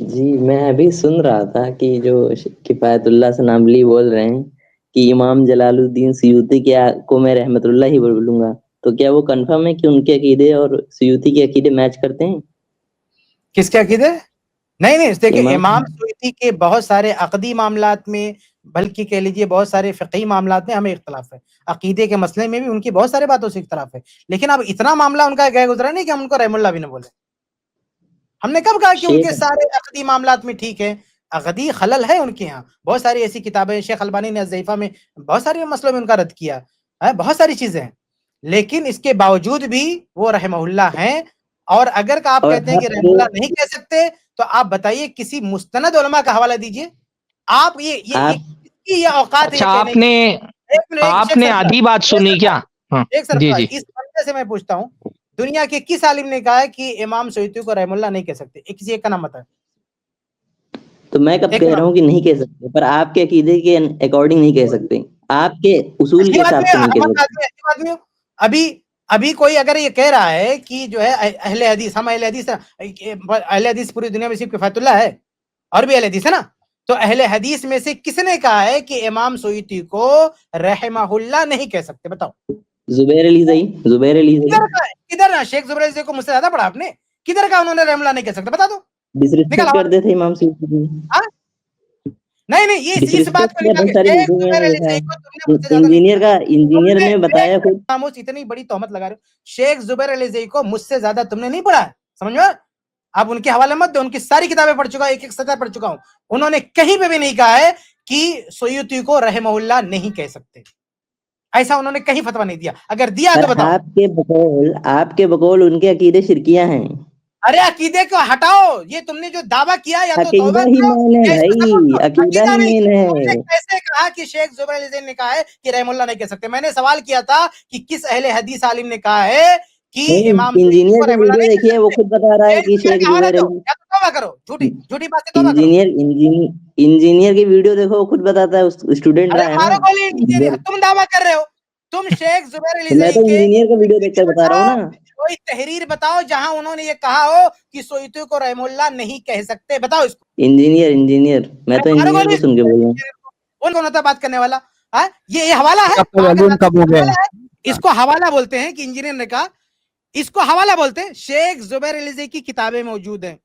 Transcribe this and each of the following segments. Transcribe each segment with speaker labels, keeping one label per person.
Speaker 1: जी, मैं अभी सुन रहा था कि जो किफ़ायतुल्लाह सनाबली बोल रहे हैं कि इमाम जलालुद्दीन सयूती को मैं रहमतुल्लाह ही बोलूँगा। तो क्या वो कन्फर्म है कि उनके अकीदे और सयूती के अकीदे मैच करते हैं?
Speaker 2: किसके अकीदे? नहीं, नहीं, देखिए
Speaker 1: इमाम
Speaker 2: इमाम सयूती के बहुत सारे अक़दी मामलात में, बल्कि कह लीजिए बहुत सारे फ़िक़ही मामलात में हमें इख्तिलाफ़ है। अक़ीदे के मसले में भी उनकी बहुत सारी बातों से इख्तिलाफ़ है। लेकिन अब इतना मामला उनका गए गुज़रा नहीं कि हम उनको रहमुल्लाह भी ना बोले। हमने कब कहा कि उनके
Speaker 1: शेख
Speaker 2: सारे अक़दी मामलात में ठीक है? अक़दी खलल है उनके यहाँ। बहुत सारी ऐसी किताबें शेख अलबानी ने ज़ईफ़ा में बहुत सारे मसलों में उनका रद्द किया है, बहुत सारी चीज़ें हैं। लेकिन इसके बावजूद भी वो रहमहुल्लाह हैं और अगर का आप
Speaker 1: और
Speaker 2: कहते हैं कि
Speaker 1: आपके
Speaker 2: रहमहुल्लाह नहीं कह सकते, तो आप बताइए किसी मुस्तनद उलमा का हवाला दीजिए। आप ये
Speaker 1: आप
Speaker 2: किसकी ये औकात है ये
Speaker 3: अच्छा
Speaker 2: कहने की?
Speaker 3: आपने
Speaker 2: एक मिनट एक शेख
Speaker 3: आपने
Speaker 2: सरफराज
Speaker 3: आधी बात
Speaker 2: शेख
Speaker 3: सुनी क्या?
Speaker 2: सरफराज
Speaker 3: हाँ,
Speaker 2: शेख
Speaker 3: जी,
Speaker 2: सरफराज,
Speaker 3: जी।
Speaker 2: इस बंदे से मैं पूछता हूँ, दुनिया के किस आलिम ने कहा है कि इमाम सयूती को रहमहुल्लाह नहीं कह सकते? किसी एक का नाम बताएं।
Speaker 1: तो मैं कब
Speaker 2: एक
Speaker 1: कह
Speaker 2: का
Speaker 1: रहा
Speaker 2: नाम
Speaker 1: हूँ कि नहीं कह सकते, पर आपके अकीदे के अकॉर्डिंग नहीं कह सकते। आपके उसूल के
Speaker 2: अजीब
Speaker 1: हिसाब
Speaker 2: आदमी
Speaker 1: से
Speaker 2: है,
Speaker 1: नहीं कह
Speaker 2: अहमद
Speaker 1: सकते।
Speaker 2: आदमी, अजीब आदमी हो। अभी अभी कोई अगर ये कह रहा है कि जो है अहले हदीस, हम अहले हदीस अहले हदीस पूरी दुनिया में सिर्फ किफायतुल्लाह है और भी अहले हदीस है ना। तो अहले हदीस में से किसने कहा है कि इमाम सयूती को रहमहुल्लाह नहीं कह सकते? बताओ।
Speaker 1: ज़ुबैर अली ज़ई ज़ुबैर अली ज़ई
Speaker 2: किधर का किधर शेख जुबैर अली को मुझसे ज्यादा पढ़ा आपने? किधर का उन्होंने रहमहुल्लाह नहीं कह सकते? बता दो। निकल
Speaker 1: डिसरिस्पेक्ट
Speaker 2: आओ।
Speaker 1: करते थे इमाम सयूती की।
Speaker 2: हाँ? नहीं नहीं, इस बात
Speaker 1: डिसरिस्पेक्ट
Speaker 2: को
Speaker 1: किया
Speaker 2: निकाल
Speaker 1: बहुत
Speaker 2: के
Speaker 1: सारी
Speaker 2: शेख
Speaker 1: वीडियो में
Speaker 2: जुबैर अली
Speaker 1: देखा है।
Speaker 2: को तुमने मुझसे ज्यादा नहीं
Speaker 1: इंजीनियर
Speaker 2: पढ़ा।
Speaker 1: का इंजीनियर
Speaker 2: तुमने
Speaker 1: ने
Speaker 2: एक
Speaker 1: बताया खुद।
Speaker 2: खामोश, इतनी बड़ी तोहमत लगा रहे हो। शेख जुबैर अली ज़ई को मुझसे ज्यादा तुमने नहीं पढ़ा है, समझ में? आप उनके हवाले मत दो, उनकी सारी किताबें पढ़ चुका हूं, एक-एक सतह पढ़ चुका हूं। उन्होंने कहीं पे भी नहीं कहा है कि सयूती को रहमहुल्लाह नहीं कह सकते। ऐसा उन्होंने कहीं फतवा नहीं दिया। अगर दिया
Speaker 1: पर
Speaker 2: तो बताओ।
Speaker 1: आपके बकौल उनके अकीदे शिरकियां हैं।
Speaker 2: अरे अकीदे को हटाओ, ये तुमने जो दावा किया या तो
Speaker 1: अकीदा
Speaker 2: तौबा
Speaker 1: ही
Speaker 2: करो
Speaker 1: मेन है
Speaker 2: या इसको सबूत
Speaker 1: भाई,
Speaker 2: दो।
Speaker 1: अकीदा
Speaker 2: अकीदा
Speaker 1: ही
Speaker 2: नहीं,
Speaker 1: मेन
Speaker 2: तुमने
Speaker 1: है।
Speaker 2: कैसे कहा कि शेख जुबैर अली ज़ैन ने कहा है कि रहमहुल्लाह नहीं कह सकते? मैंने सवाल किया था कि किस अहले हदीस आलिम ने कहा है कि
Speaker 1: नहीं,
Speaker 2: इमाम सयूती
Speaker 1: इंजीनियर
Speaker 2: को
Speaker 1: की
Speaker 2: रहमहुल्लाह
Speaker 1: वीडियो
Speaker 2: नहीं कह
Speaker 1: देखिए, वो
Speaker 2: सकते?
Speaker 1: खुद बता रहा है कि
Speaker 2: इंजीनियर
Speaker 1: शेख
Speaker 2: का हवाला
Speaker 1: जुबैर
Speaker 2: दो
Speaker 1: अली।
Speaker 2: या तो तौबा करो, झूठी झूठी बातें तौबा करो।
Speaker 1: इंजीनियर की वीडियो देखो, वो खुद बताता है, स्टूडेंट
Speaker 2: अरे
Speaker 1: रहा है ना।
Speaker 2: मारो गोली इंजीनियर, तुम दावा कर रहे हो। तुम शेख जुबैर अली
Speaker 1: तो मैं
Speaker 2: ज़ई
Speaker 1: तो
Speaker 2: के
Speaker 1: इंजीनियर का वीडियो देखकर बता रहा हूँ
Speaker 2: बताओ,
Speaker 1: ना।
Speaker 2: कोई तहरीर बताओ जहां उन्होंने ये कहा हो कि सयूती को रहमहुल्लाह नहीं कह सकते। बताओ इसको।
Speaker 1: इंजीनियर मैं
Speaker 2: अरे
Speaker 1: तो
Speaker 2: मारो
Speaker 1: इंजीनियर
Speaker 2: गोली
Speaker 1: को सुन के बोल रहा हूँ।
Speaker 2: इंजीनियर को। कौन होता है बात करने वाला? हाँ, ये हवाला है।
Speaker 3: आपका
Speaker 2: अगर
Speaker 3: वॉल्यूम कम हो गया
Speaker 2: हवाला
Speaker 3: है।
Speaker 2: है, इसको हवाला बोलते हैं कि इंजीनियर ने कहा, इसको हवाला बोलते हैं। शेख जुबैर अली ज़ई की किताबें मौजूद हैं,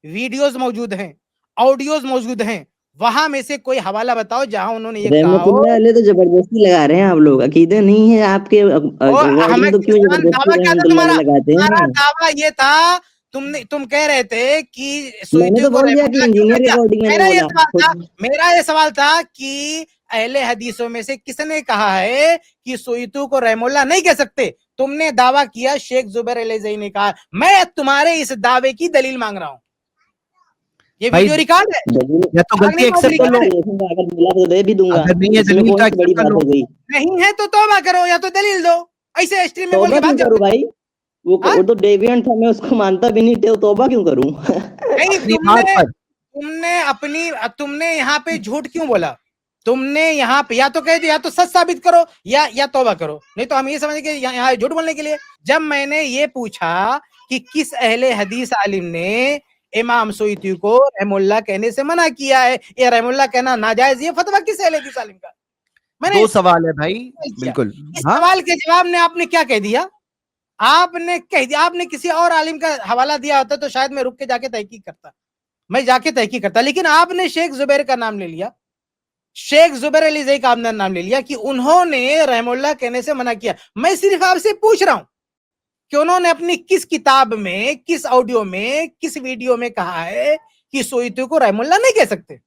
Speaker 2: वीडियोस मौजूद हैं, ऑडियोज मौजूद हैं। वहां में से कोई हवाला बताओ जहां उन्होंने ये कहा हो।
Speaker 1: रहमतुल्लाह अलैह तो जबरदस्ती लगा रहे हैं आप लोग। अकीदे नहीं है आपके
Speaker 2: हमें
Speaker 1: अकॉर्डिंग, तो क्यों
Speaker 2: किसान दावा
Speaker 1: जबरदस्ती
Speaker 2: क्या था
Speaker 1: रहमतुल्लाह
Speaker 2: तुम्हारा?
Speaker 1: अलैह लगाते
Speaker 2: तुम्हारा
Speaker 1: हैं?
Speaker 2: दावा ये था, तुम कह रहे थे कि
Speaker 1: मैंने
Speaker 2: सयूती
Speaker 1: तो
Speaker 2: को
Speaker 1: बोल दिया कि
Speaker 2: रहमतुल्लाह क्यों
Speaker 1: इंजीनियर
Speaker 2: कर
Speaker 1: के
Speaker 2: दिया?
Speaker 1: अकॉर्डिंग मैंने
Speaker 2: मेरा ये
Speaker 1: बोला
Speaker 2: सवाल था,
Speaker 1: खुद।
Speaker 2: मेरा ये सवाल था कि अहले हदीसों में से किसने कहा है कि सयूती को रहमतुल्लाह नहीं कह सकते? तुमने दावा किया शेख जुबैर अली ज़ई ने कहा। मैं तुम्हारे इस दावे की दलील मांग रहा हूं। ये
Speaker 3: भाई
Speaker 2: वीडियो रिकॉर्ड है,
Speaker 3: या तो
Speaker 2: भाग
Speaker 3: गलती
Speaker 2: नहीं पाओगे,
Speaker 3: एक्सेप्ट कर लो,
Speaker 2: रिकॉर्ड है।
Speaker 1: अगर मिला तो दे भी दूंगा।
Speaker 3: अगर नहीं है
Speaker 1: इसमें
Speaker 3: दलील तो
Speaker 1: कौन सी बड़ी
Speaker 3: एक्सेप्ट कर
Speaker 1: बात
Speaker 3: लो।
Speaker 1: हो गई?
Speaker 2: नहीं है तो तौबा करो या तो दलील दो। ऐसे स्ट्रीम में बोल
Speaker 1: तौबा
Speaker 2: के
Speaker 1: क्यों
Speaker 2: भाग
Speaker 1: करूं
Speaker 2: जाओगे।
Speaker 1: भाई?
Speaker 2: हाँ?
Speaker 1: वो तो डेविएंट था, मैं उसको मानता भी नहीं, तो तौबा क्यों करूं?
Speaker 2: नहीं,
Speaker 3: अपनी बात पर
Speaker 2: तुमने यहाँ पे झूठ क्यों बोला? तुमने यहाँ पे या तो कह दो, या तो सच साबित करो या तौबा करो। नहीं तो हम ये समझ के यहाँ झूठ बोलने के लिए। जब मैंने ये पूछा कि किस अहले हदीस आलिम ने इमाम सयूती को रहमुल्लाह कहने से मना किया है, या रहमुल्लाह कहना नाजायज, ये फतवा किस अहले हदीस आलिम का? मैंने
Speaker 3: दो सवाल है भाई।
Speaker 2: किया।
Speaker 3: बिल्कुल।
Speaker 2: इस
Speaker 3: हाँ,
Speaker 2: सवाल के जवाब ने आपने क्या कह दिया? आपने कह दिया, आपने किसी और आलिम का हवाला दिया होता तो शायद मैं रुक के जाके तहकीक करता, मैं जाके तहकीक करता। लेकिन आपने शेख जुबैर का नाम ले लिया, शेख जुबैर अली ज़ई का आपने नाम ले लिया कि उन्होंने रहमुल्लाह कहने से मना किया। मैं सिर्फ आपसे पूछ रहा हूं कि उन्होंने अपनी किस किताब में, किस ऑडियो में, किस वीडियो में कहा है कि सयूती को रहमुल्लाह नहीं कह सकते?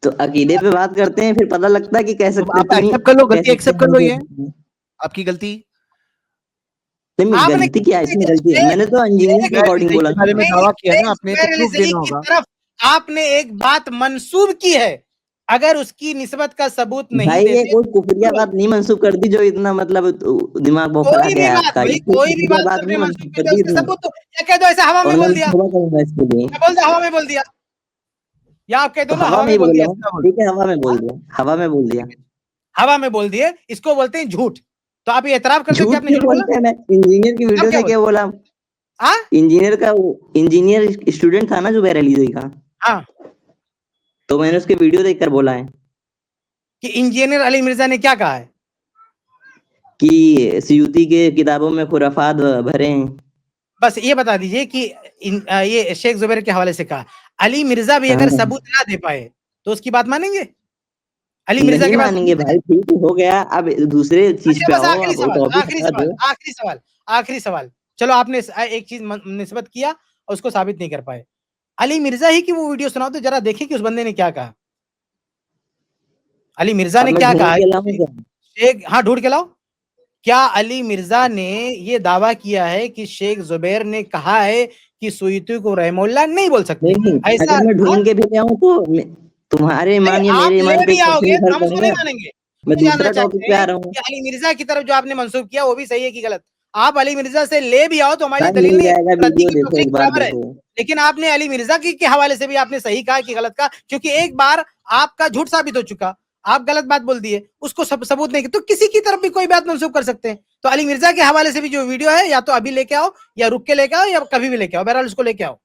Speaker 1: तो अकीदे पे बात करते हैं, फिर पता लगता है कि कह
Speaker 3: तो
Speaker 1: सकते
Speaker 3: आप
Speaker 1: तो नहीं,
Speaker 3: एक्सेप्ट कर लो,
Speaker 1: कह
Speaker 3: गलती
Speaker 1: सकते
Speaker 3: एक्सेप्ट
Speaker 1: हैं,
Speaker 3: कर
Speaker 1: नहीं
Speaker 3: लो,
Speaker 1: कह
Speaker 3: ये
Speaker 1: सकते।
Speaker 3: आपकी गलती।
Speaker 1: नहीं,
Speaker 2: आपने
Speaker 1: गलती क्या है इसमें? गलती है,
Speaker 2: शेख
Speaker 1: मैंने तो इंजीनियर के
Speaker 3: जुबैर अली
Speaker 1: अकॉर्डिंग
Speaker 3: ज़ई
Speaker 1: बोला
Speaker 3: के बारे
Speaker 1: ना।
Speaker 3: में
Speaker 2: नहीं,
Speaker 3: दावा किया
Speaker 2: शेख
Speaker 3: ना आपने, तो
Speaker 2: जुबैर अली
Speaker 3: प्रूफ
Speaker 2: ज़ई
Speaker 3: देना
Speaker 2: की
Speaker 3: होगा।
Speaker 2: तरफ आपने एक बात मंसूब की है। अगर उसकी निस्बत का सबूत नहीं
Speaker 1: भाई ये
Speaker 2: देते
Speaker 1: कोई कुफरिया बात नहीं मंसूब कर दी जो इतना मतलब दिमाग बौखला
Speaker 2: कोई भी
Speaker 1: गया है
Speaker 2: बात,
Speaker 1: आपका।
Speaker 2: भाई
Speaker 1: ये कोई
Speaker 2: कोई भी
Speaker 1: कुफरिया
Speaker 2: बात
Speaker 1: बात
Speaker 2: आपने
Speaker 1: नहीं
Speaker 2: मंसूब
Speaker 1: मंसूब
Speaker 2: कर
Speaker 1: कर
Speaker 2: दिया,
Speaker 1: दी
Speaker 2: उसके
Speaker 1: इतना।
Speaker 2: सबूत तो, या कह दो ऐसे हवा में
Speaker 1: और मैं
Speaker 2: बोल दिया,
Speaker 1: तौबा करूंगा इसके लिए।
Speaker 2: या बोल दो हवा में बोल दिया, या आप कह
Speaker 1: तो
Speaker 2: दो ना
Speaker 1: हवा
Speaker 2: हवा
Speaker 1: में
Speaker 2: में
Speaker 1: ही
Speaker 2: बोल
Speaker 1: बोल
Speaker 2: दिया।
Speaker 1: रहा हूँ, ठीक है, हवा में बोल दिया, हवा में बोल दिया।
Speaker 2: हवा में बोल दिए, इसको बोलते हैं झूठ। तो आप ये एतराफ करते हो कि
Speaker 1: झूठ
Speaker 2: आपने
Speaker 1: क्यों
Speaker 2: झूठ बोला?
Speaker 1: बोलते हैं? मैं इंजीनियर की
Speaker 2: अब
Speaker 1: वीडियो
Speaker 2: क्या
Speaker 1: से
Speaker 2: बोला?
Speaker 1: क्या बोला?
Speaker 2: हाँ?
Speaker 1: इंजीनियर स्टूडेंट था ना जुबैर अली ज़ई का।
Speaker 2: हाँ,
Speaker 1: तो मैंने उसके वीडियो देखकर बोला है
Speaker 2: कि इंजीनियर अली मिर्जा ने क्या कहा है?
Speaker 1: कि सीयूती के किताबों में खुराफात भरे हैं।
Speaker 2: बस ये बता दीजिए कि ये शेख जुबैर के हवाले से कहा। अली मिर्जा भी अगर
Speaker 1: हाँ।
Speaker 2: सबूत ना दे पाए तो उसकी बात मानेंगे? अली मिर्जा
Speaker 1: नहीं
Speaker 2: के पास
Speaker 1: मानेंगे
Speaker 2: सबूत है?
Speaker 1: भाई, ठीक हो गया, अब दूसरे चीज
Speaker 2: अच्छा,
Speaker 1: पे
Speaker 2: बस
Speaker 1: आओ,
Speaker 2: आखिरी
Speaker 1: अब
Speaker 2: सवाल,
Speaker 1: टॉपिक
Speaker 2: आखिरी
Speaker 1: हटा
Speaker 2: सवाल,
Speaker 1: दो।
Speaker 2: आखिरी सवाल, आखिरी सवाल। चलो, आपने एक चीज निस्बत किया और उसको साबित नहीं कर पाए। अली मिर्जा ही की वो वीडियो सुनाओ तो जरा देखें कि उस बंदे ने क्या कहा। अली मिर्जा
Speaker 1: अब
Speaker 2: ने
Speaker 1: मैं
Speaker 2: क्या
Speaker 1: ढूंढ
Speaker 2: कहा?
Speaker 1: के लाऊं क्या?
Speaker 2: शेख, हाँ ढूंढ के लाओ। क्या अली मिर्जा ने ये दावा किया है कि शेख जुबैर ने कहा है कि सुय्यती को रहमहुल्लाह नहीं बोल सकते?
Speaker 1: नहीं,
Speaker 2: ऐसा?
Speaker 1: अगर मैं
Speaker 2: हाँ?
Speaker 1: ढूंढ के भी ले आऊं तो तुम्हारे
Speaker 2: नहीं,
Speaker 1: ईमान या
Speaker 2: आप
Speaker 1: मेरे
Speaker 2: ले
Speaker 1: ईमान पे
Speaker 2: भी
Speaker 1: कुछ
Speaker 2: आओगे
Speaker 1: नहीं
Speaker 2: तो
Speaker 1: फर्क
Speaker 2: हम उसको नहीं
Speaker 1: पड़ेगा।
Speaker 2: मानेंगे।
Speaker 1: मैं
Speaker 2: हम जानना
Speaker 1: दूसरा टॉपिक
Speaker 2: चाहते
Speaker 1: पे आ
Speaker 2: हैं
Speaker 1: रहा हूँ।
Speaker 2: कि अली मिर्जा की तरफ जो आपने मंसूब किया वो भी सही है कि गलत? आप अली मिर्जा से ले भी आओ तो हमारे लिए
Speaker 1: टाइम
Speaker 2: दलील
Speaker 1: मिल
Speaker 2: नहीं है,
Speaker 1: जाएगा,
Speaker 2: रद्दी
Speaker 1: वीडियो
Speaker 2: की
Speaker 1: देखो,
Speaker 2: टोकरी
Speaker 1: एक
Speaker 2: के
Speaker 1: बार
Speaker 2: बराबर है।
Speaker 1: देखो।
Speaker 2: लेकिन आपने अली मिर्जा के हवाले से भी आपने सही कहा कि गलत कहा, क्योंकि एक बार आपका झूठ साबित हो चुका, आप गलत बात बोल दिए, उसको सबूत नहीं, तो किसी की तरफ भी कोई बात मंसूब कर सकते हैं। तो अली मिर्जा के हवाले से भी जो वीडियो है, या तो अभी लेके आओ, या रुक के लेके आओ, या कभी भी लेके आओ, बहरहाल उसको लेके आओ,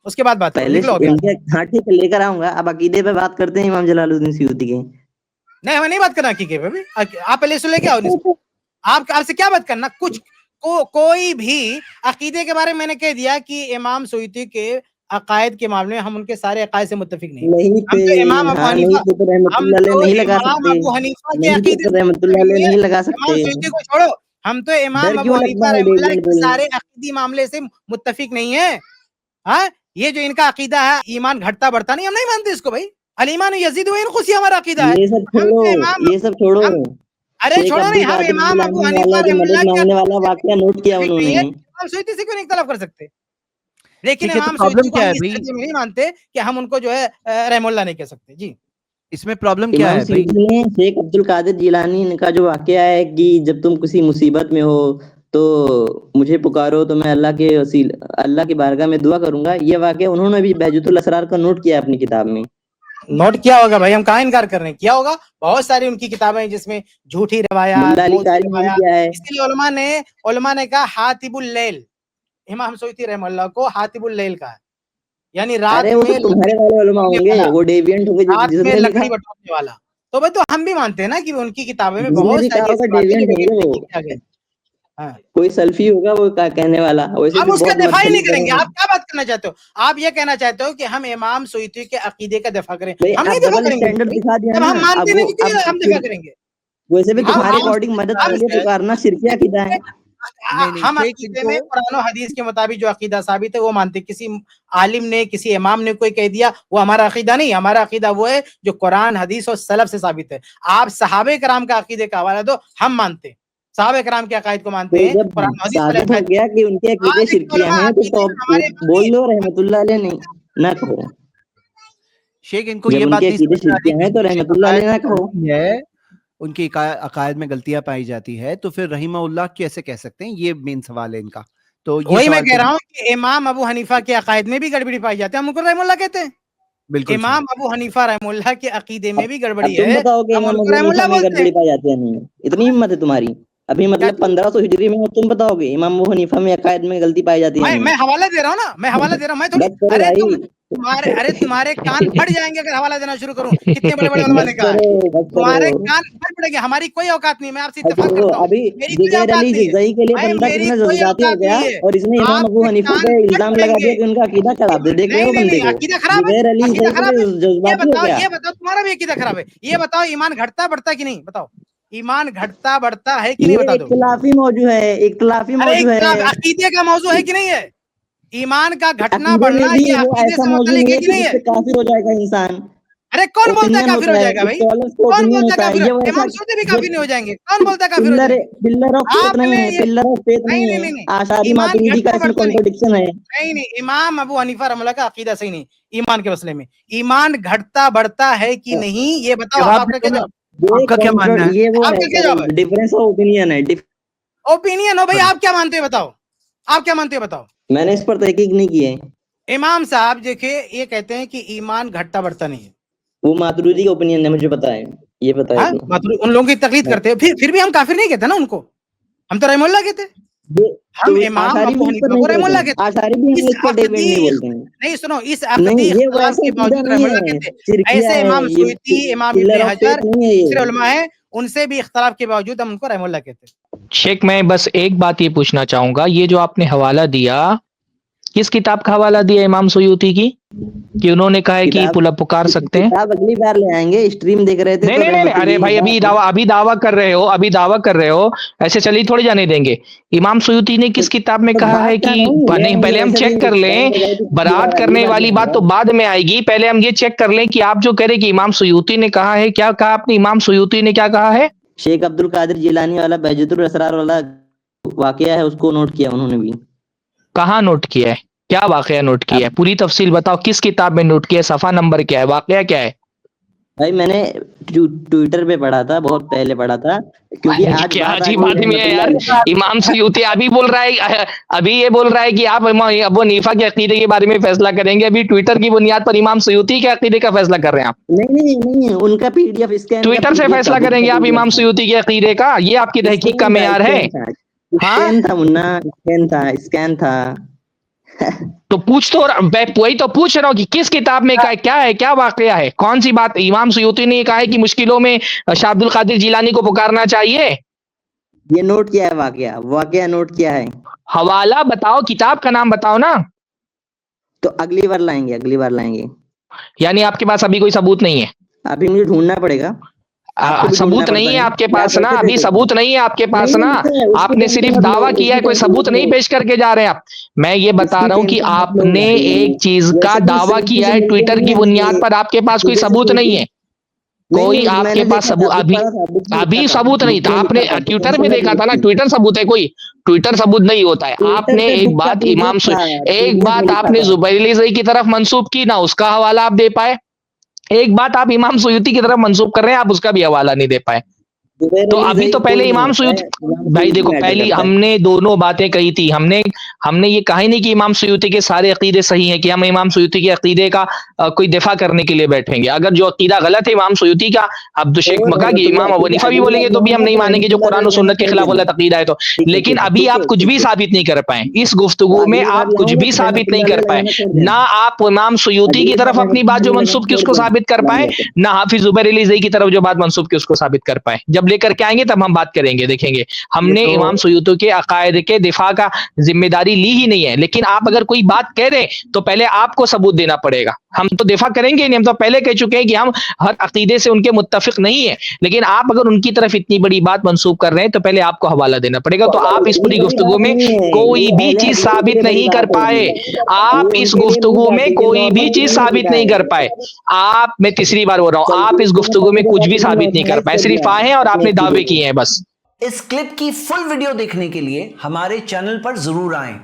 Speaker 2: उसके बाद बात करो।
Speaker 1: पहले
Speaker 2: निकलो अभी।
Speaker 1: इनके, हाँ ठीक है, लेकर आऊंगा। अब अकीदे पे बात करते हैं इमाम जलालुद्दीन सयूती के।
Speaker 2: नहीं, हमें नहीं बात करना हकीके पे भी। आप पहले इसको लेके आओ। आप आपसे क्या बात करना? कुछ कोई भी अकीदे के बारे में मैंने कह दिया कि इमाम सुय्यती के अकायद के मामले में हम उनके सारे अकायद से मुत्तफिक नहीं।
Speaker 1: नहीं
Speaker 2: हम
Speaker 1: थे।
Speaker 2: तो इमाम अबू
Speaker 1: हाँ, नहीं
Speaker 2: हनीफा
Speaker 1: थे तो
Speaker 2: हम
Speaker 1: रहमतुल्लाह अलैह
Speaker 2: तो
Speaker 1: नहीं लगा
Speaker 2: इमाम
Speaker 1: सकते।
Speaker 2: अबू हनीफा के
Speaker 1: नहीं थे
Speaker 2: अकीदे
Speaker 1: तो
Speaker 2: से
Speaker 1: रहमतुल्लाह
Speaker 2: मुत्तफिक
Speaker 1: अलैह
Speaker 2: नहीं है।
Speaker 1: नहीं लगा
Speaker 2: इमाम
Speaker 1: सकते।
Speaker 2: सुय्यती को छोड़ो, हम तो इमाम
Speaker 1: डर
Speaker 2: अबू
Speaker 1: क्यों
Speaker 2: हनीफा
Speaker 1: लगता है
Speaker 2: रहमतुल्लाह
Speaker 1: डेविएंट
Speaker 2: के
Speaker 1: बोलने?
Speaker 2: सारे अकीदी मामले से मुत्तफिक नहीं है। हाँ, ये जो इनका अकीदा है ईमान घटता बढ़ता नहीं, हम नहीं मानते इसको भाई। अल ईमान यज़ीदु व यनक़ुस, हमारा अकीदा है।
Speaker 1: ये सब
Speaker 2: हम
Speaker 1: छोड़ो,
Speaker 2: तो इमाम
Speaker 1: ये सब छोड़ो।
Speaker 2: हम अरे
Speaker 1: शेख
Speaker 2: छोड़ो नहीं,
Speaker 1: अब्दुल
Speaker 2: हम
Speaker 1: कादिर
Speaker 2: इमाम अबू
Speaker 1: जिलानी
Speaker 2: हनीफा
Speaker 1: वाला जो
Speaker 2: रहमतुल्लाह
Speaker 1: मदद
Speaker 2: के
Speaker 1: मांगने वाला वाकया नोट किया
Speaker 2: मुत्तफिक नहीं
Speaker 1: उन्होंने।
Speaker 2: है। इमाम सुय्यती से क्यों नहीं इख्तिलाफ कर सकते? लेकिन
Speaker 3: ठीक है, तो
Speaker 2: इमाम
Speaker 3: प्रॉब्लम
Speaker 2: सुय्यती को
Speaker 3: क्या
Speaker 2: हम
Speaker 3: है
Speaker 2: इस
Speaker 3: भाई?
Speaker 2: दर्जे में नहीं मानते कि हम उनको जो है रहमतुल्लाह नहीं कह सकते। जी,
Speaker 3: इसमें प्रॉब्लम क्या
Speaker 1: इमाम
Speaker 3: है भाई?
Speaker 1: सयूती ने शेख अब्दुल कादिर जिलानी का जो वाकया है कि जब तुम किसी मुसीबत में हो तो मुझे पुकारो तो मैं अल्लाह की बारगाह में दुआ करूंगा, ये वाकया उन्होंने भी बहजतुल असरार का नोट किया अपनी किताब में।
Speaker 2: नोट किया होगा भाई, हम कहाँ इनकार कर रहे हैं, किया होगा। बहुत सारी उनकी किताबें हैं जिसमें झूठी रवायात,
Speaker 1: मुल्ला अली
Speaker 2: मौजूद
Speaker 1: कारी ने भी
Speaker 2: रवायात,
Speaker 1: किया है।
Speaker 2: इसलिए उलमा ने कहा हातिबुल लैल, इमाम सुय्यती रहमतुल्लाह को हातिबुल लैल कहा है, यानी रात
Speaker 1: अरे वो
Speaker 2: में
Speaker 1: तो
Speaker 2: लकड़ी
Speaker 1: तुम्हारे वाले उलमा
Speaker 2: बटोरने
Speaker 1: होंगे,
Speaker 2: वाला,
Speaker 1: वो डेविएंट होंगे
Speaker 2: रात में
Speaker 1: जिसने लिखा।
Speaker 2: लकड़ी बटोरने वाला। तो भाई, तो हम भी मानते हैं ना कि उनकी किताबें में
Speaker 1: जिसने
Speaker 2: बहुत
Speaker 1: भी कहा
Speaker 2: सारी
Speaker 1: होगा
Speaker 2: ऐसी बातें जो
Speaker 1: डेविएंट
Speaker 2: बगैर
Speaker 1: होंगे वो।
Speaker 2: तहकीक के आ गई। हाँ,
Speaker 1: कोई सल्फी होगा वो कहने वाला, वैसे
Speaker 2: हम
Speaker 1: भी
Speaker 2: उसका
Speaker 1: बहुत
Speaker 2: दिफा ही
Speaker 1: मदखली
Speaker 2: नहीं करेंगे।
Speaker 1: करेंगे।
Speaker 2: आप क्या बात करना चाहते हो? आप ये कहना चाहते हो कि हम इमाम सुय्यती के अकीदे का दिफा करें?
Speaker 1: भाई
Speaker 2: हम नहीं
Speaker 1: आप
Speaker 2: दिफा
Speaker 1: डबल
Speaker 2: करेंगे
Speaker 1: स्टैंडर्ड
Speaker 2: भाई।
Speaker 1: दिखा दिया
Speaker 2: जब
Speaker 1: ना।
Speaker 2: हम मानते
Speaker 1: अब वो
Speaker 2: नहीं कि
Speaker 1: अब
Speaker 2: हम दिफा करेंगे।
Speaker 1: वैसे भी
Speaker 2: हम
Speaker 1: तुम्हारे
Speaker 2: हम
Speaker 1: अकॉर्डिंग मदद
Speaker 2: हम
Speaker 1: के लिए पुकारना शिरकिया अकीदा है।
Speaker 3: नहीं,
Speaker 2: हम
Speaker 3: शेख
Speaker 2: अकीदे
Speaker 3: इनको
Speaker 2: में कुरान और हदीस के मुताबिक जो अकीदा साबित है वो मानते। किसी आलिम ने, किसी इमाम ने कोई कह दिया वो हमारा अकीदा नहीं। हमारा अकीदा वो है जो कुरान, हदीस और सलफ से साबित है। आप सहाबे कराम का अकीदे का हवाला दो, हम मानते हैं, सहाबे कराम के अकायद को मानते
Speaker 1: तो
Speaker 2: हैं,
Speaker 1: जब
Speaker 2: कुरान हदीस वाले
Speaker 1: साबित हो
Speaker 2: अकायद को।
Speaker 1: गया कि उनके अकीदे
Speaker 2: आज एक
Speaker 1: शिरकिया
Speaker 2: उलमा
Speaker 1: हैं
Speaker 2: अकीदे
Speaker 1: तो
Speaker 2: में हमारे
Speaker 1: बोल लो रहमतुल्लाह अलैह नहीं, ना कहो।
Speaker 3: शेख इनको
Speaker 1: जब
Speaker 3: ये बात
Speaker 1: उनके
Speaker 3: नहीं
Speaker 1: अकीदे
Speaker 3: समझ में आ रही
Speaker 1: शिरकिया
Speaker 3: कि
Speaker 1: हैं तो
Speaker 3: उनके
Speaker 1: रहमतुल्लाह
Speaker 3: अकायद
Speaker 1: अलैह ना
Speaker 3: में
Speaker 1: कहो।
Speaker 3: गलती है, उनके अकायद में गलतियां पाई जाती है, तो फिर रहीमहुल्लाह कैसे कह सकते हैं? ये मेन सवाल है इनका। तो ये
Speaker 2: वही मैं
Speaker 3: सवाल
Speaker 2: कह
Speaker 3: पे
Speaker 2: रहा हूँ कि इमाम अबू हनीफा के अकायद में भी गड़बड़ी पाई जाती है, हम उनको रहमुल्लाह कहते हैं।
Speaker 3: बिल्कुल सही।
Speaker 2: इमाम अबू हनीफा रहमुल्लाह के अकीदे में
Speaker 1: अब
Speaker 2: भी
Speaker 1: अब
Speaker 2: गड़बड़ी
Speaker 1: तुम
Speaker 2: है,
Speaker 1: बताओ कि
Speaker 2: हम
Speaker 1: इमाम
Speaker 2: उनको
Speaker 1: अबू हनीफा
Speaker 2: रहमुल्लाह
Speaker 1: में
Speaker 2: बोलते हैं।
Speaker 1: गड़बड़ी पाई जाती है नहीं? इतनी हिम्मत है तुम्हारी? अभी
Speaker 2: क्या
Speaker 1: मतलब
Speaker 2: चीज?
Speaker 1: 1500 हिजरी में, और तुम बताओगे इमाम अबू हनीफा में अकायद में गलती पाई जाती है
Speaker 2: मैं
Speaker 1: नहीं?
Speaker 2: हवाला दे रहा हूँ ना, मैं हवाला दे रहा हूँ, मैं थोड़ी।
Speaker 1: बस करो
Speaker 2: अरे
Speaker 1: भाई।
Speaker 2: तुम्हारे कान फट जाएंगे अगर हवाला देना शुरू करूं। कितने बड़े बड़े उलमा ने
Speaker 1: बस
Speaker 2: कहा है।
Speaker 1: करो, बस करो।
Speaker 2: तुम्हारे कान फट पड़ेंगे, हमारी कोई औकात नहीं। मैं आपसे
Speaker 1: बस
Speaker 2: इत्तेफाक
Speaker 1: करो।
Speaker 2: करता हूँ,
Speaker 1: अभी
Speaker 2: मेरी कोई
Speaker 1: जुबैर
Speaker 2: औकात
Speaker 1: अली
Speaker 2: नहीं है
Speaker 1: जज़्ज़ई के लिए
Speaker 2: भाई,
Speaker 1: बंदा
Speaker 2: मेरी
Speaker 1: कितना
Speaker 2: कोई
Speaker 1: जज्बाती हो
Speaker 2: औकात
Speaker 1: गया,
Speaker 2: नहीं है।
Speaker 1: और इसने इमाम अबू
Speaker 2: आपके
Speaker 1: हनीफा
Speaker 2: कान
Speaker 1: पे
Speaker 2: फट
Speaker 1: इल्जाम लगा
Speaker 2: पड़ेंगे।
Speaker 1: दिया कि उनका अकीदा खराब है। देख रहे
Speaker 2: नहीं
Speaker 1: हो
Speaker 2: नहीं
Speaker 1: बंदे
Speaker 2: नहीं,
Speaker 1: को?
Speaker 2: अकीदा खराब है,
Speaker 1: जुबैर अली
Speaker 2: अकीदा
Speaker 1: सही
Speaker 2: खराब है।
Speaker 1: से जज्बाती हो गया।
Speaker 2: ये बताओ तुम्हारा भी अकीदा खराब है। ये बताओ ईमान घटता बढ़ता कि नहीं? बताओ, ईमान घटता बढ़ता है कि नहीं?
Speaker 1: ये
Speaker 2: बता दो।
Speaker 1: इख्तिलाफी मौजू है, इख्तिलाफी
Speaker 2: अरे
Speaker 1: मौजू है।
Speaker 2: अकीदे का मौजू है कि नहीं है? ईमान का घटना
Speaker 1: अकीदे में
Speaker 2: बढ़ना
Speaker 1: भी
Speaker 2: ये
Speaker 1: वो
Speaker 2: अकीदे
Speaker 1: ऐसा
Speaker 2: से
Speaker 1: मौजू
Speaker 2: मुतालिक
Speaker 1: नहीं
Speaker 2: है
Speaker 1: है
Speaker 2: कि
Speaker 1: कि
Speaker 2: नहीं है?
Speaker 1: जिससे काफिर हो जाएगा इंसान।
Speaker 2: अरे कौन बोलता है
Speaker 1: ओपिनियन
Speaker 2: काफिर
Speaker 1: होता
Speaker 2: हो
Speaker 1: है,
Speaker 2: जाएगा भाई?
Speaker 1: स्कॉलर्स का
Speaker 2: कौन
Speaker 1: ओपिनियन
Speaker 2: बोलता है
Speaker 1: होता है।
Speaker 2: काफिर?
Speaker 1: ये वो ऐसा
Speaker 2: इमाम सूदी भी
Speaker 1: जो
Speaker 2: काफिर नहीं हो जाएंगे? कौन बोलता है काफिर हो जाएंगे?
Speaker 1: पिल्लर ऑफ फेथ नहीं
Speaker 2: आपने
Speaker 1: है,
Speaker 2: ये
Speaker 1: पिल्लर ऑफ फेथ
Speaker 2: नहीं
Speaker 1: नहीं
Speaker 2: नहीं
Speaker 1: है।
Speaker 2: नहीं नहीं,
Speaker 1: आशारी
Speaker 2: ईमान
Speaker 1: मातुरीदी का
Speaker 2: घटता
Speaker 1: इसमें
Speaker 2: बढ़ता नहीं।
Speaker 1: कॉन्ट्रडिक्शन है।
Speaker 2: नहीं नहीं, इमाम अबू हनीफा रहमतुल्लाह का अकीदा सही नहीं। ईमान के मसले में ईमान घटता बढ़ता है कि नहीं, ये बताओ।
Speaker 3: जवाब
Speaker 2: आपका
Speaker 3: दे
Speaker 2: क्या
Speaker 3: दो ना।
Speaker 2: जवाब?
Speaker 3: आपका क्या मानना है?
Speaker 1: ये वो है,
Speaker 2: आपका क्या जवाब है?
Speaker 1: डिफरेंस ऑफ ओपिनियन है।
Speaker 2: ओपिनियन हो भाई, आप क्या मानते हो बताओ? आप क्या मानते हो बताओ?
Speaker 1: मैंने इस पर तहकीक नहीं की है।
Speaker 2: इमाम साहब देखिए, ये कहते हैं कि ईमान घटता बढ़ता नहीं है।
Speaker 1: वो मातुरीदी का ओपिनियन है, मुझे पता है, ये पता है
Speaker 2: हाँ,
Speaker 1: इतना।
Speaker 2: उन लोगों की तकलीद करते हैं, फिर भी हम काफिर नहीं कहते ना उनको, हम तो रहमुल्लाह कहते हैं।
Speaker 1: तो
Speaker 2: हम इमाम
Speaker 1: आशारी
Speaker 2: अबू
Speaker 1: भी इस पर
Speaker 2: हनीफा
Speaker 1: नहीं
Speaker 2: को रहमतुल्लाह
Speaker 1: बोलते हैं,
Speaker 2: कहते हैं।
Speaker 1: आशारी भी
Speaker 2: इस
Speaker 1: हम इस पर डेविड नहीं
Speaker 2: अक़दी
Speaker 1: बोलते हैं।
Speaker 2: नहीं सुनो, इस
Speaker 1: नहीं,
Speaker 2: अक़दी
Speaker 1: ये
Speaker 2: इख्तिलाफ
Speaker 1: वैसा
Speaker 2: के
Speaker 1: अकीदा
Speaker 2: बावजूद
Speaker 1: नहीं
Speaker 2: रहमतुल्लाह
Speaker 1: है,
Speaker 2: कहते हैं।
Speaker 1: शिरकिया
Speaker 2: ऐसे
Speaker 1: है,
Speaker 2: इमाम
Speaker 1: ये
Speaker 2: सुयूती, इमाम
Speaker 1: पिलर
Speaker 2: इब्न
Speaker 1: ऑफ
Speaker 2: हजर,
Speaker 1: फेथ नहीं है ये।
Speaker 2: दूसरे उलमा हैं, उनसे भी इख्तिलाफ के बावजूद हम उनको रहमतुल्लाह कहते हैं।
Speaker 4: शेख मैं बस एक बात ये पूछना चाहूंगा, ये जो आपने हवाला दिया, किस किताब का हवाला दिया इमाम सुयूती की, कि उन्होंने कहा है कि
Speaker 1: किताब
Speaker 4: पुकार सकते हैं?
Speaker 1: किताब अगली बार ले आएंगे, स्ट्रीम देख रहे थे
Speaker 4: नहीं
Speaker 1: तो
Speaker 4: नहीं नहीं, अरे भाई अभी दावा कर रहे हो, ऐसे चलिए थोड़ी जाने देंगे। इमाम सुयूती ने किस किताब में
Speaker 1: तो
Speaker 4: कहा
Speaker 1: बात
Speaker 4: है
Speaker 1: कर
Speaker 4: कि
Speaker 1: रहा हूँ, ले
Speaker 4: नहीं,
Speaker 1: आएंगे,
Speaker 4: पहले हम
Speaker 1: ऐसा
Speaker 4: चेक कर लें, बारात करने वाली बात तो बाद में आएगी, पहले हम ये चेक कर लें कि आप जो कह रहे कि इमाम सुयूती ने कहा है, क्या कहा आपने, इमाम सुयूती ने क्या कहा है?
Speaker 1: शेख अब्दुल कादिर जिलानी वाला बहजतुल असरार वाला वाकया है, उसको नोट किया उन्होंने भी।
Speaker 4: कहाँ नोट किया है, क्या वाकया नोट किया है, पूरी तफसील बताओ, किस किताब में नोट किया है, सफा नंबर क्या है, वाकया क्या है?
Speaker 1: भाई मैंने ट्विटर पे पढ़ा था, बहुत पहले पढ़ा था, क्योंकि
Speaker 4: ये
Speaker 1: आज
Speaker 4: क्या
Speaker 1: बात आ
Speaker 4: अजीब
Speaker 1: गई
Speaker 4: आदमी है यार।
Speaker 1: रहमतुल्लाह।
Speaker 4: इमाम सुयूती अभी बोल रहा है, अभी ये बोल रहा है कि आप अबू हनीफा के अकीदे के बारे में फैसला करेंगे, अभी ट्विटर की बुनियाद पर इमाम सुयूती के अकीदे का फैसला कर रहे हैं आप।
Speaker 1: नहीं, उनका पीडीएफ स्कैन का
Speaker 4: ट्विटर से
Speaker 1: पीडीएफ था,
Speaker 4: फैसला
Speaker 1: बुक
Speaker 4: करेंगे
Speaker 1: का
Speaker 4: आप
Speaker 1: पीडीएफ
Speaker 4: इमाम
Speaker 1: था,
Speaker 4: सुयूती के अकीदे का, ये आपकी तहकीक का मेयार है? हाँ,
Speaker 1: स्कैन था मुन्ना, स्कैन था।
Speaker 4: तो पूछ तो वही तो पूछ रहा हूँ कि किस किताब में का क्या है, क्या वाकया है, कौन सी बात? इमाम सुयूती ने कहा है कि मुश्किलों में शाह अब्दुल कादिर जिलानी को पुकारना चाहिए।
Speaker 1: ये नोट किया है, वाकया नोट किया है।
Speaker 4: हवाला बताओ, किताब का नाम बताओ ना।
Speaker 1: तो अगली बार लाएंगे।
Speaker 4: यानी आपके पास अभी कोई सबूत नहीं है?
Speaker 1: अभी मुझे ढूंढना पड़ेगा, आपको भी ढूंढना
Speaker 4: सबूत नहीं
Speaker 1: पड़ता
Speaker 4: है
Speaker 1: है,
Speaker 4: आपके
Speaker 1: या
Speaker 4: पास ना,
Speaker 1: पैसे
Speaker 4: अभी
Speaker 1: दे दो।
Speaker 4: सबूत नहीं है आपके पास
Speaker 1: नहीं
Speaker 4: ना,
Speaker 1: है, उसकी
Speaker 4: आपने
Speaker 1: टेंशन
Speaker 4: सिर्फ
Speaker 1: मत लो,
Speaker 4: दावा किया है, कोई सबूत नहीं पेश करके जा रहे हैं आप। मैं ये बता
Speaker 1: इसकी
Speaker 4: रहा हूं कि
Speaker 1: टेंशन मत लो
Speaker 4: आपने
Speaker 1: भाई,
Speaker 4: एक चीज का
Speaker 1: वैसे भी
Speaker 4: दावा
Speaker 1: सुनती
Speaker 4: किया
Speaker 1: से
Speaker 4: है
Speaker 1: मिलते
Speaker 4: ट्विटर
Speaker 1: नहीं
Speaker 4: की
Speaker 1: है
Speaker 4: बुनियाद पर, आपके पास कोई
Speaker 1: सुबह से
Speaker 4: सबूत नहीं
Speaker 1: सुनती।
Speaker 4: है, कोई
Speaker 1: नहीं,
Speaker 4: आपके
Speaker 1: मैंने
Speaker 4: पास
Speaker 1: देखा था,
Speaker 4: सबूत
Speaker 1: बुक
Speaker 4: अभी
Speaker 1: पढ़ा था, बुक में लिखा
Speaker 4: अभी
Speaker 1: था,
Speaker 4: सबूत नहीं
Speaker 1: बुक
Speaker 4: था,
Speaker 1: में
Speaker 4: आपने
Speaker 1: लिखा था, तो
Speaker 4: ट्विटर
Speaker 1: टेंशन
Speaker 4: में
Speaker 1: मत
Speaker 4: देखा
Speaker 1: लो
Speaker 4: था ना,
Speaker 1: इसकी।
Speaker 4: ट्विटर सबूत है कोई? ट्विटर सबूत नहीं होता है।
Speaker 1: ट्विटर
Speaker 4: आपने
Speaker 1: पे
Speaker 4: एक
Speaker 1: बुक का
Speaker 4: बात
Speaker 1: पीडीएफ था,
Speaker 4: एक
Speaker 1: पीडीएफ में
Speaker 4: बात
Speaker 1: लिखा
Speaker 4: आपने
Speaker 1: था।
Speaker 4: जुबैर की तरफ मंसूब की ना, उसका हवाला आप दे पाए। एक बात आप इमाम सुयूती की तरफ मंसूब कर रहे हैं, आप उसका भी हवाला नहीं दे पाए।
Speaker 1: जुबैर
Speaker 4: तो
Speaker 1: अली
Speaker 4: अभी
Speaker 1: ज़ई
Speaker 4: तो पहले
Speaker 1: कोई नहीं
Speaker 4: इमाम
Speaker 1: होता
Speaker 4: सुयूती,
Speaker 1: है, इमाम
Speaker 4: भाई
Speaker 1: सुयूती
Speaker 4: देखो,
Speaker 1: मैटर
Speaker 4: पहली
Speaker 1: करता है।
Speaker 4: हमने दोनों बातें कही थी, हमने ये कहा ही नहीं कि इमाम सुयूती के सारे अकीदे सही हैं, कि हम इमाम सुयूती के अकीदे का कोई दिफा करने के लिए बैठेंगे। अगर जो अकीदा गलत है इमाम सुयूती का, अब्दुल शेख
Speaker 1: और
Speaker 4: मका की इमाम अबू हनीफा भी बोलेंगे तो भी हम नहीं मानेंगे, जो कुरान और सुन्नत के खिलाफ गलत अकीदा है तो। लेकिन अभी आप कुछ भी साबित नहीं कर पाए इस गुफ्तगू में,
Speaker 1: अगली बार
Speaker 4: आप कुछ
Speaker 1: लाऊंगा
Speaker 4: भी
Speaker 1: तो
Speaker 4: साबित नहीं
Speaker 1: रहमतुल्लाह
Speaker 4: कर
Speaker 1: अलैह
Speaker 4: पाए।
Speaker 1: लगाना छोड़ देना,
Speaker 4: ना आप इमाम सुयूती की
Speaker 1: अगली बार
Speaker 4: तरफ अपनी बात जो
Speaker 1: रहमतुल्लाह अलैह
Speaker 4: मंसूब
Speaker 1: लगाना
Speaker 4: की
Speaker 1: छोड़
Speaker 4: उसको
Speaker 1: देना,
Speaker 4: साबित कर पाए,
Speaker 1: लाऊंगा तो।
Speaker 4: ना हाफिज जुबैर अली ज़ई की तरफ जो बात मंसूब की उसको साबित कर पाए। जब लेकर के आएंगे तब हम बात करेंगे, देखेंगे। हमने
Speaker 1: ये
Speaker 4: इमाम
Speaker 1: तो
Speaker 4: सुयूती के अकायद के दिफा का जिम्मेदारी ली ही नहीं है, लेकिन आप अगर कोई बात कह रहे हैं तो पहले आपको सबूत देना पड़ेगा। हम तो दिफा करेंगे नहीं, हम तो पहले कह चुके हैं कि हम हर अकीदे से उनके मुत्तफिक नहीं है, लेकिन आप अगर उनकी तरफ इतनी बड़ी बात मंसूब कर रहे हैं तो पहले आपको हवाला देना पड़ेगा। तो आप इस
Speaker 1: ये
Speaker 4: पूरी
Speaker 1: बड़ी
Speaker 4: गुफ्तगू
Speaker 1: बात
Speaker 4: में
Speaker 1: नहीं है,
Speaker 4: कोई
Speaker 1: ये
Speaker 4: भी
Speaker 1: अहले
Speaker 4: चीज
Speaker 1: हदीसों के
Speaker 4: साबित
Speaker 1: लिए बड़ी
Speaker 4: नहीं कर
Speaker 1: बात
Speaker 4: पाए।
Speaker 1: होगी,
Speaker 4: आप
Speaker 1: ये
Speaker 4: इस
Speaker 1: उनके लिए नहीं
Speaker 4: गुफ्तगू
Speaker 1: बात
Speaker 4: में
Speaker 1: है, ये
Speaker 4: कोई भी
Speaker 1: नॉर्मल
Speaker 4: चीज
Speaker 1: आदमी
Speaker 4: साबित
Speaker 1: होता
Speaker 4: नहीं कर
Speaker 1: है।
Speaker 4: पाए। आप, मैं तीसरी बार बोल रहा हूं, आप इस गुफ्तगू में कुछ भी साबित नहीं कर पाए, सिर्फ आए हैं और आपने दावे किए हैं बस।
Speaker 3: इस क्लिप की फुल वीडियो देखने के लिए हमारे चैनल पर जरूर आएं।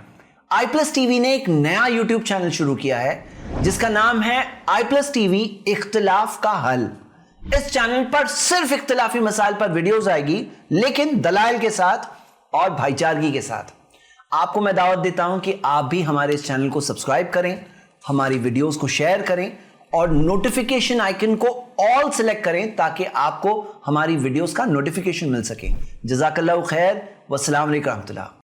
Speaker 3: iPlus TV ने एक नया YouTube चैनल शुरू किया है जिसका नाम है iPlus TV इख्तिलाफ का हल। इस चैनल पर सिर्फ इख्तिलाफी मसाइल पर वीडियोस आएगी, लेकिन दलाइल के साथ और भाईचारगी के साथ। आपको मैं दावत देता हूं कि आप भी हमारे इस चैनल को सब्सक्राइब करें, हमारी वीडियोस को शेयर करें और नोटिफिकेशन आइकन को ऑल सेलेक्ट करें ताकि आपको हमारी वीडियोस का नोटिफिकेशन मिल सके। जज़ाकल्लाहु खैर, वस्सलाम अलैकुम रहमतुल्लाह।